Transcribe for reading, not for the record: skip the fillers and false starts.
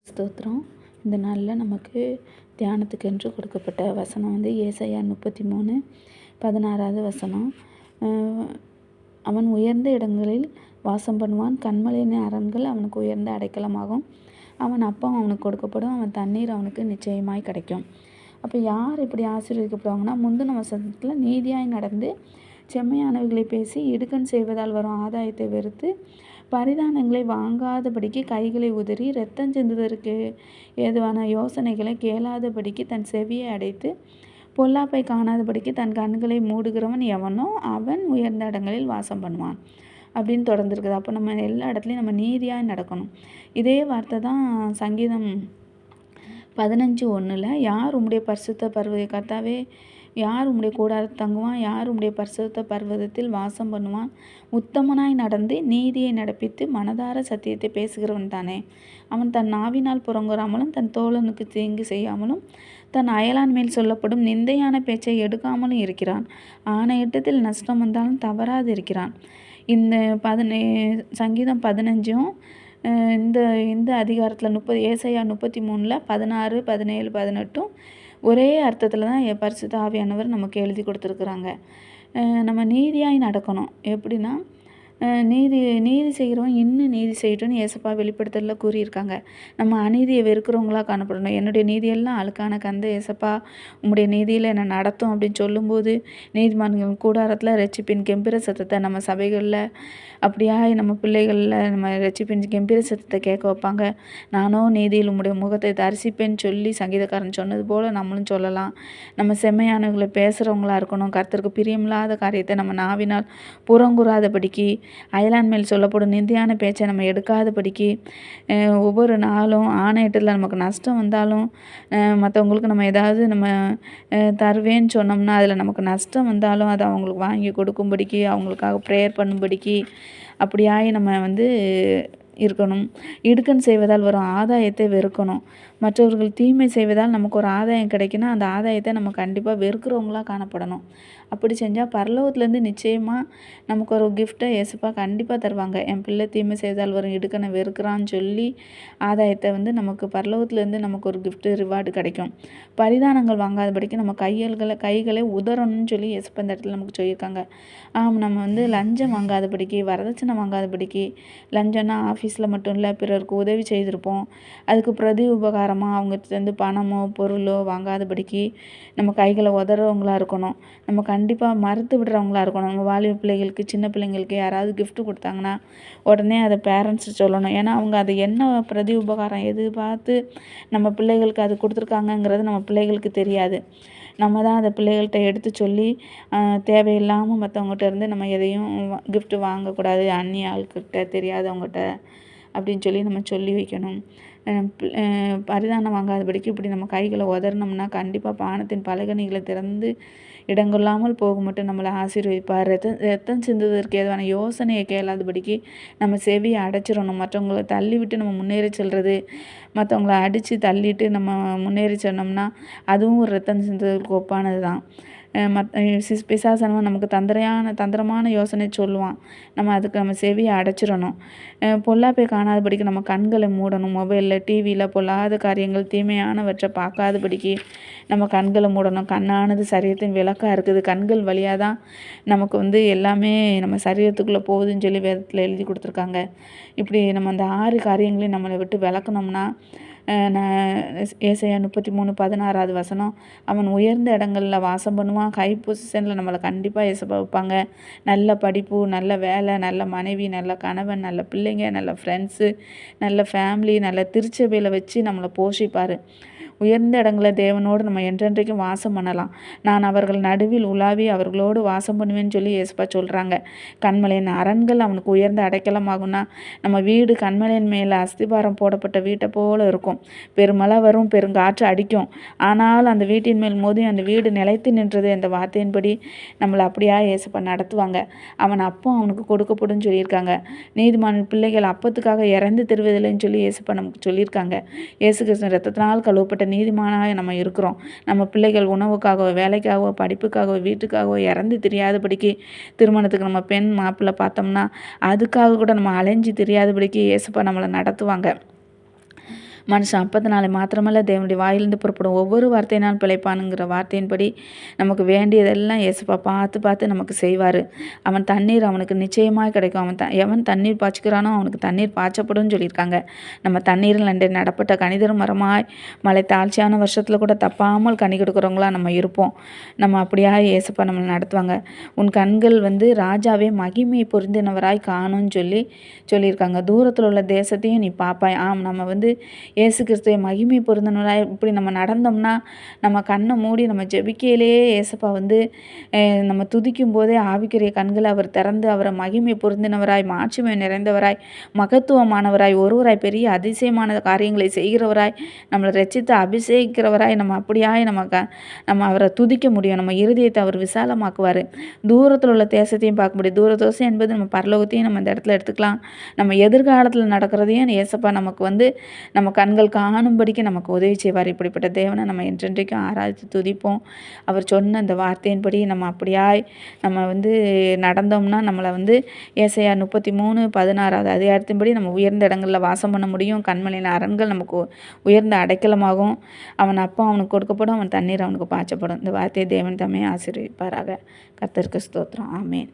ஸ்தோத்திரம். இந்த நாளில் நமக்கு தியானத்துக்கென்று கொடுக்கப்பட்ட வசனம் ஏசாயா 33:16 வசனம். அவன் உயர்ந்த இடங்களில் வாசம் பண்ணுவான், கன்மலையின் அரண்கள் அவனுக்கு உயர்ந்த அடைக்கலமாகும். அவன் அப்பம் அவனுக்கு கொடுக்கப்படும், அவன் தண்ணீர் அவனுக்கு நிச்சயமாய் கிடைக்கும். அப்போ யார் இப்படி ஆசீர்வதிக்கப்படுவாங்கன்னா, முந்தின வசனத்தில் நீதியாய் நடந்து செம்மையானவைகளை பேசி இடுக்கண் செய்வதால் வரும் ஆதாயத்தை வெறுத்து பரிதானங்களை வாங்காதபடிக்கு கைகளை உதறி இரத்தம் சிந்துவதற்கு ஏதுவான யோசனைகளை கேளாதபடிக்கு தன் செவியை அடைத்து பொல்லாப்பை காணாதபடிக்கு தன் கண்களை மூடுகிறவன் எவனோ அவன் உயர்ந்த இடங்களில் வாசம் பண்ணுவான் அப்படின்னு தொடர்ந்துருக்குது. அப்போ நம்ம எல்லா இடத்துலையும் நம்ம நீதியாக நடக்கணும். இதே வார்த்தை தான் சங்கீதம் 15:1 யார் உம்முடைய பரிசுத்த பர்வத கர்த்தாவே, யார் உம்முடைய கூடாரத்தில் தங்குவான், யார் உம்முடைய பரிசுத்த பர்வதத்தில் வாசம் பண்ணுவான். உத்தமனாய் நடந்து நீதியை நடப்பித்து மனதார சத்தியத்தை பேசுகிறவன் தானே. அவன் தன் நாவினால் புறங்குறாமலும் தன் தோழனுக்கு தீங்கு செய்யாமலும் தன் அயலான் மேல் சொல்லப்படும் நிந்தையான பேச்சை எடுக்காமலும் இருக்கிறான். ஆணையிட்டத்தில் நஷ்டம் வந்தாலும் தவறாது இருக்கிறான். இந்த சங்கீதம் 15 இந்த அதிகாரத்தில் ஏசாயா 33 16 17 18 ஒரே அர்த்தத்தில் தான் பரிசுத்த ஆவியானவர் நமக்கு எழுதி கொடுத்துருக்குறாங்க. நம்ம நீதியாய் நடக்கணும். எப்படின்னா, நீதி செய்கிறவன் இன்னும் நீதி செய்யட்டும்னு ஏசப்பா வெளிப்படுத்தலில் கூறியிருக்காங்க. நம்ம அநீதியை வெறுக்கிறவங்களாக காணப்படணும். என்னுடைய நீதியெல்லாம் அழுக்கான கந்த ஏசப்பா, உம்முடைய நீதியில் என்னை நடத்தும் அப்படின்னு சொல்லும்போது நீதிமான்கள் கூடாரத்தில் ரட்சிப்பின் கெம்பீர சத்தத்தை நம்ம சபைகளில் அப்படியா நம்ம பிள்ளைகளில் நம்ம ரட்சிப்பின் கெம்பீர சத்தத்தை கேட்க வைப்பாங்க. நானோ நீதியில் உம்முடைய முகத்தை தரிசிப்பேன்னு சொல்லி சங்கீதக்காரன் சொன்னது போல் நம்மளும் சொல்லலாம். நம்ம செம்மையானவர்களை பேசுகிறவங்களா இருக்கணும். கர்த்தருக்கு பிரியமில்லாத காரியத்தை நம்ம நாவினால் புறங்குறாதபடிக்கு, அயலான் மேல் சொல்லப்படும் நிந்தையான பேச்சை நம்ம எடுக்காதபடிக்கு, ஒவ்வொரு நாளும் ஆணையிட்டத்தில் நமக்கு நஷ்டம் வந்தாலும் மற்றவங்களுக்கு நம்ம ஏதாவது நம்ம தருவேன்னு சொன்னோம்னா அதில் நமக்கு நஷ்டம் வந்தாலும் அதை அவங்களுக்கு வாங்கி கொடுக்கும்படிக்கு, அவங்களுக்காக ப்ரேயர் பண்ணும்படிக்கு அப்படியாகி நம்ம இருக்கணும். இடுக்கண் செய்வதால் வரும் ஆதாயத்தை வெறுக்கணும். மற்றவர்கள் தீமை செய்வதால் நமக்கு ஒரு ஆதாயம் கிடைக்குன்னா அந்த ஆதாயத்தை நம்ம கண்டிப்பாக வெறுக்கிறவங்களாக காணப்படணும். அப்படி செஞ்சால் பரலோகத்துலேருந்து நிச்சயமாக நமக்கு ஒரு கிஃப்ட்டை ஏசப்பா கண்டிப்பாக தருவாங்க. என் பிள்ளை தீமை செய்தால் வரும் இடுக்கணை வெறுக்கிறான்னு சொல்லி ஆதாயத்தை நமக்கு பரலோகத்துலேருந்து நமக்கு ஒரு கிஃப்ட்டு ரிவார்டு கிடைக்கும். பரிதானங்கள் வாங்காதபடிக்கு நம்ம கைகளை உதறணும்னு சொல்லி ஏசப்பா இந்த இடத்துல நமக்கு சொல்லியிருக்காங்க. நம்ம லஞ்சம் வாங்காதபடிக்கு, வரதட்சணை வாங்காதபடிக்கு, லஞ்சம்னா ஆஃபீஸில் மட்டும் இல்லை, பிறருக்கு உதவி செய்திருப்போம், அதுக்கு பிரதி உபகாரமாக அவங்ககிட்ட பணமோ பொருளோ வாங்காதபடிக்கு நம்ம கைகளை உதறவங்களா இருக்கணும். நம்ம கண்டிப்பாக மறுத்து விடுறவங்களா இருக்கணும். நம்ம வாலிப பிள்ளைகளுக்கு, சின்ன பிள்ளைங்களுக்கு யாராவது கிஃப்ட்டு கொடுத்தாங்கன்னா உடனே அதை பேரண்ட்ஸ் சொல்லணும். ஏன்னா அவங்க அது என்ன பிரதி உபகாரம் எதிர்பார்த்து நம்ம பிள்ளைகளுக்கு அது கொடுத்துருக்காங்கங்கிறது நம்ம பிள்ளைகளுக்கு தெரியாது. நம்ம தான் அதை பிள்ளைகள்கிட்ட எடுத்து சொல்லி தேவையில்லாமல் மற்றவங்ககிட்ட இருந்து நம்ம எதையும் கிஃப்ட்டு வாங்கக்கூடாது, அந்நிய ஆள்கிட்ட, தெரியாதவங்ககிட்ட அப்படின்னு சொல்லி நம்ம சொல்லி வைக்கணும். பரிதானம் வாங்காதபடிக்கு இப்படி நம்ம கைகளை உதறினோம்னா கண்டிப்பாக பானத்தின் பலகணிகளை திறந்து இடங்கொள்ளாமல் போக மட்டும் நம்மளை ஆசீர்வதிப்பார். ரத்தம் சிந்துவதற்கு ஏதுவான யோசனையை கேளாதபடிக்கு நம்ம செவியை அடைச்சிடணும். மற்றவங்களை தள்ளி விட்டு நம்ம முன்னேறி செல்வது, மற்றவங்கள அடித்து தள்ளிட்டு நம்ம முன்னேறி சொன்னோம்னா அதுவும் ஒரு ரத்தம் சிந்துவதற்கு ஒப்பானது தான். பிசாசனவன் நமக்கு தந்திரமான யோசனை சொல்லுவான். அதுக்கு நம்ம செவியை அடைச்சிடணும். பொல்லாப்பை காணாதபடிக்கு நம்ம கண்களை மூடணும். மொபைலில், டிவியில் பொல்லாத காரியங்கள், தீமையானவற்றை பார்க்காதபடிக்கு நம்ம கண்களை மூடணும். கண்ணானது சரீரத்தின் விளக்காக இருக்குது. கண்கள் வழியாக தான் நமக்கு எல்லாமே நம்ம சரீரத்துக்குள்ளே போகுதுன்னு சொல்லி வேதத்தில் எழுதி கொடுத்துருக்காங்க. இப்படி நம்ம அந்த 6 காரியங்களையும் நம்மளை விட்டு விளக்கணும்னா ஏசாயா 33:16 வசனம், அவன் உயர்ந்த இடங்களில் வாசம் பண்ணுவான். ஹை பொசிஷனில் நம்மளை கண்டிப்பாக ஏசப்பா வைப்பாங்க. நல்ல படிப்பு, நல்ல வேலை, நல்ல மனைவி, நல்ல கணவன், நல்ல பிள்ளைங்க, நல்ல ஃப்ரெண்ட்ஸு, நல்ல ஃபேமிலி, நல்ல திருச்சபையில் வச்சு நம்மளை போஷிப்பார். உயர்ந்த இடங்களில் தேவனோடு நம்ம என்றென்றைக்கும் வாசம் பண்ணலாம். நான் அவர்கள் நடுவில் உலாவி அவர்களோடு வாசம் பண்ணுவேன்னு சொல்லி ஏசப்பா சொல்கிறாங்க. கன்மலையின் அரண்கள் அவனுக்கு உயர்ந்த அடைக்கலமாகும்னா நம்ம வீடு கன்மலையின் மேலே அஸ்திபாரம் போடப்பட்ட வீட்டை போல் இருக்கும். பெருமழை வரும், பெருங்காற்று அடிக்கும், ஆனால் அந்த வீட்டின் மேல் மோதி அந்த வீடு நிலைத்து நின்றது. அந்த வார்த்தையின்படி நம்மளை அப்படியா ஏசப்பா நடத்துவாங்க. அவன் அப்பம் அவனுக்கு கொடுக்கப்படும் சொல்லியிருக்காங்க. நீதிமான பிள்ளைகள் அப்பத்துக்காக இறந்து தருவதில்லைன்னு சொல்லி ஏசப்பா நமக்கு சொல்லியிருக்காங்க. இயேசு கிறிஸ்து ரத்தத்தினால் கழுவப்பட்ட நீதிமானாக நம்ம இருக்கிறோம். நம்ம பிள்ளைகள் உணவுக்காகவோ, வேலைக்காகவோ, படிப்புக்காகவோ, வீட்டுக்காகவோ இறந்து தெரியாதபடிக்கு, திருமணத்துக்கு நம்ம பெண் மாப்பிள்ளை பார்த்தோம்னா அதுக்காக கூட நம்ம அலைஞ்சு தெரியாதபடிக்கு ஏசப்பா நம்மளை நடத்துவாங்க. மனுஷன் அப்பத்தினாலே மாத்திரமல்ல தேவனுடைய வாயிலிருந்து புறப்படும் ஒவ்வொரு வார்த்தையினால் பிழைப்பானுங்கிற வார்த்தையின்படி நமக்கு வேண்டியதெல்லாம் இயேசுப்பா பார்த்து பார்த்து நமக்கு செய்வார். அவன் தண்ணீர் அவனுக்கு நிச்சயமாக கிடைக்கும். எவன் தண்ணீர் பாய்ச்சிக்கிறானோ அவனுக்கு தண்ணீர் பாய்ச்சப்படும் சொல்லியிருக்காங்க. நம்ம தண்ணீரில் நன்றி நடப்பட்ட கனிதரும் மரமாய் மழை தாழ்ச்சியான வருஷத்தில் கூட தப்பாமல் கனி கொடுக்குறவங்களா நம்ம இருப்போம். நம்ம அப்படியாக இயேசுப்பா நம்மளை நடத்துவாங்க. உன் கண்கள் ராஜாவே மகிமை பொருந்தினவராய் காணும்னு சொல்லியிருக்காங்க. தூரத்தில் உள்ள தேசத்தையும் நீ பார்ப்பாய். ஆம், நம்ம இயேசு கிறிஸ்துவை மகிமை பொருந்தினவராய் இப்படி நம்ம நடந்தோம்னா, நம்ம கண்ணை மூடி நம்ம ஜெபிக்கையிலேயே இயேசுப்பா நம்ம துதிக்கும் போதே ஆவிக்குரிய கண்களை அவர் திறந்து அவரை மகிமை பொருந்தினவராய், மாட்சிமை நிறைந்தவராய், மகத்துவமானவராய், ஒருவராய், பெரிய அதிசயமான காரியங்களை செய்கிறவராய், நம்மளை ரட்சித்து அபிஷேகிக்கிறவராய், நம்ம அப்படியாய் நம்ம அவரை துதிக்க முடியும். நம்ம இருதயத்தை அவர் விசாலமாக்குவார். தூரத்தில் உள்ள தேசத்தையும் பார்க்க முடியும். தூர தேசம் என்பது நம்ம பரலோகத்தையும் நம்ம இந்த இடத்துல எடுத்துக்கலாம். நம்ம எதிர்காலத்தில் நடக்கிறதையும் இயேசுப்பா நமக்கு நம்ம கண்கள் காணும்படிக்கு நமக்கு உதவி செய்வார். இப்படிப்பட்ட தேவனை நம்ம என்றென்றைக்கும் ஆராய்ச்சி துதிப்போம். அவர் சொன்ன அந்த வார்த்தையின்படி நம்ம அப்படியாய் நம்ம நடந்தோம்னா நம்மளை ஏசாயா 33:16 அதிகாரத்தின்படி நம்ம உயர்ந்த இடங்களில் வாசம் பண்ண முடியும். கண்மலையின் அரண்கள் நமக்கு உயர்ந்த அடைக்கலமாகும். அவன் அப்பா அவனுக்கு கொடுக்கப்படும், அவன் தண்ணீர் அவனுக்கு பாய்ச்சப்படும். இந்த வார்த்தையை தேவன் தம்மே ஆசீர்வதிப்பாராக. கர்த்தருக்கு ஸ்தோத்திரம். ஆமேன்.